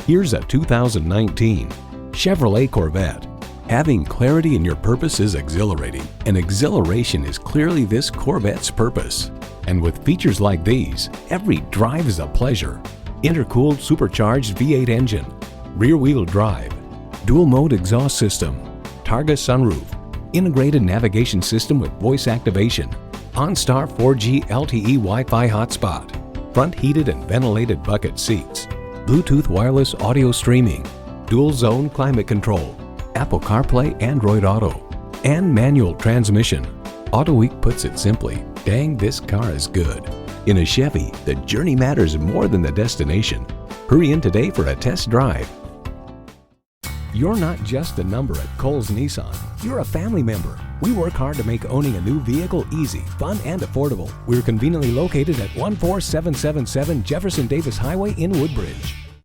Here's a 2019 Chevrolet Corvette. Having clarity in your purpose is exhilarating, and exhilaration is clearly this Corvette's purpose. And with features like these, every drive is a pleasure. Intercooled supercharged V8 engine, rear-wheel drive, dual-mode exhaust system, Targa sunroof, integrated navigation system with voice activation, OnStar 4G LTE Wi-Fi hotspot, front heated and ventilated bucket seats, Bluetooth wireless audio streaming, dual zone climate control, Apple CarPlay, Android Auto, and manual transmission. AutoWeek puts it simply, dang, this car is good. In a Chevy, the journey matters more than the destination. Hurry in today for a test drive. You're not just a number at Cowles Nissan. You're a family member. We work hard to make owning a new vehicle easy, fun, and affordable. We're conveniently located at 14777 Jefferson Davis Highway in Woodbridge.